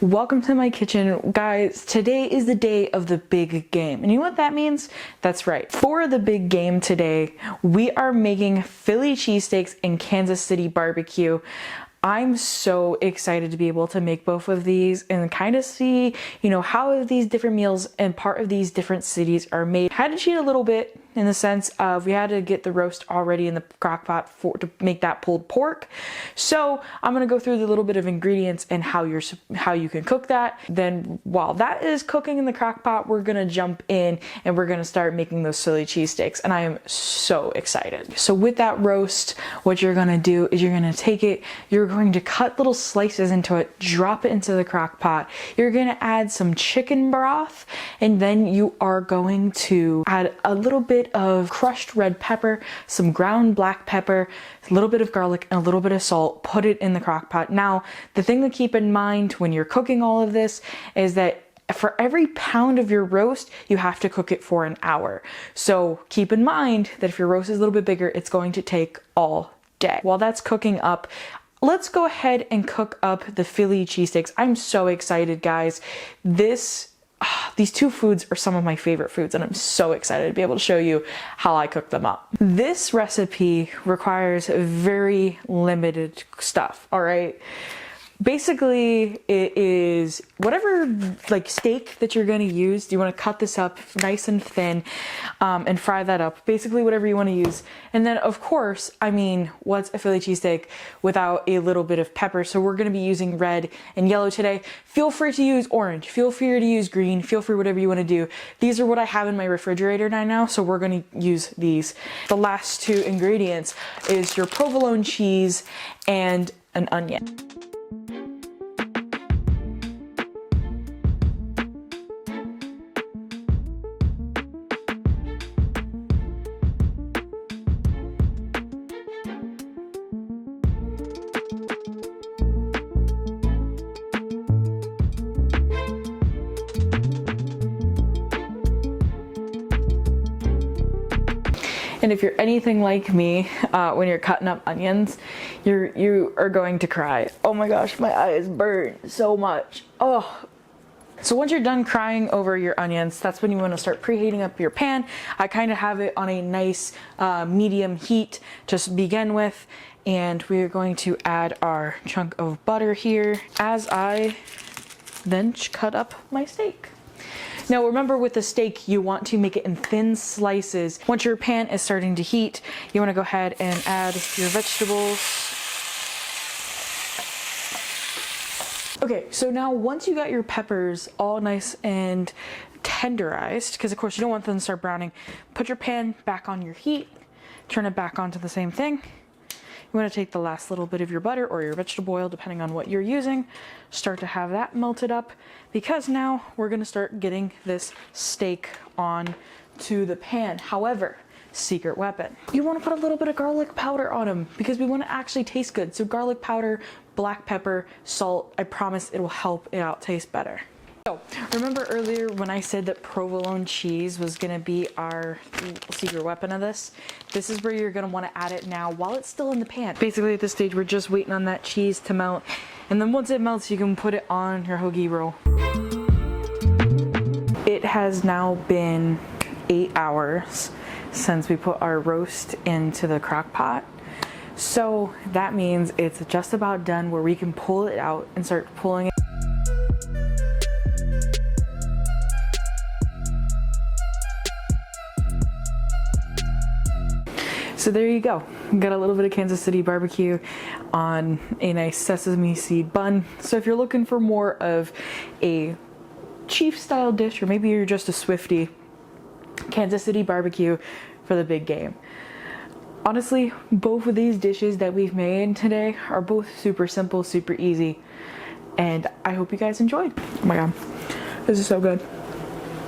Welcome to my kitchen. Guys, today is the day of the big game. And you know what that means? That's right. For the big game today, we are making Philly cheesesteaks and Kansas City barbecue. I'm so excited to be able to make both of these and kind of see, how these different meals and part of these different cities are made. Had to cheat a little bit in the sense of we had to get the roast already in the crock pot to make that pulled pork. So I'm gonna go through the little bit of ingredients and how you can cook that. Then while that is cooking in the crock pot, we're gonna jump in and we're gonna start making those Philly cheesesteaks, and I am so excited. So with that roast, what you're gonna do is you're gonna take it, you're going to cut little slices into it, drop it into the crock pot. You're gonna add some chicken broth, and then you are going to add a little bit of crushed red pepper, some ground black pepper, a little bit of garlic, and a little bit of salt. Put it in the crock pot. Now, the thing to keep in mind when you're cooking all of this is that for every pound of your roast, you have to cook it for an hour. So keep in mind that if your roast is a little bit bigger, it's going to take all day. While that's cooking up, let's go ahead and cook up the Philly cheesesteaks. I'm so excited, guys. These two foods are some of my favorite foods, and I'm so excited to be able to show you how I cook them up. This recipe requires very limited stuff, all right? Basically, it is whatever steak that you're gonna use. You wanna cut this up nice and thin and fry that up. Basically, whatever you wanna use. And then, of course, what's a Philly cheesesteak without a little bit of pepper? So we're gonna be using red and yellow today. Feel free to use orange. Feel free to use green. Feel free whatever you wanna do. These are what I have in my refrigerator right now, so we're gonna use these. The last two ingredients is your provolone cheese and an onion. And if you're anything like me, when you're cutting up onions, you are going to cry. Oh my gosh, my eyes burn so much. Oh. So once you're done crying over your onions, that's when you want to start preheating up your pan. I kind of have it on a nice medium heat to begin with. And we are going to add our chunk of butter here as I then cut up my steak. Now remember, with the steak, you want to make it in thin slices. Once your pan is starting to heat, you want to go ahead and add your vegetables. Okay, so now once you got your peppers all nice and tenderized, because of course you don't want them to start browning, put your pan back on your heat, turn it back onto the same thing. You want to take the last little bit of your butter or your vegetable oil, depending on what you're using, start to have that melted up, because now we're going to start getting this steak on to the pan. However, secret weapon, you want to put a little bit of garlic powder on them because we want to actually taste good. So garlic powder, black pepper, salt, I promise it will help it out taste better. So remember earlier when I said that provolone cheese was going to be our secret weapon of this? This is where you're going to want to add it now while it's still in the pan. Basically at this stage we're just waiting on that cheese to melt, and then once it melts you can put it on your hoagie roll. It has now been 8 hours since we put our roast into the crock pot. So that means it's just about done where we can pull it out and start pulling it. So there you go. Got a little bit of Kansas City barbecue on a nice sesame seed bun. So if you're looking for more of a chief style dish, or maybe you're just a Swiftie, Kansas City barbecue for the big game. Honestly, both of these dishes that we've made today are both super simple, super easy, and I hope you guys enjoyed. Oh my god, this is so good.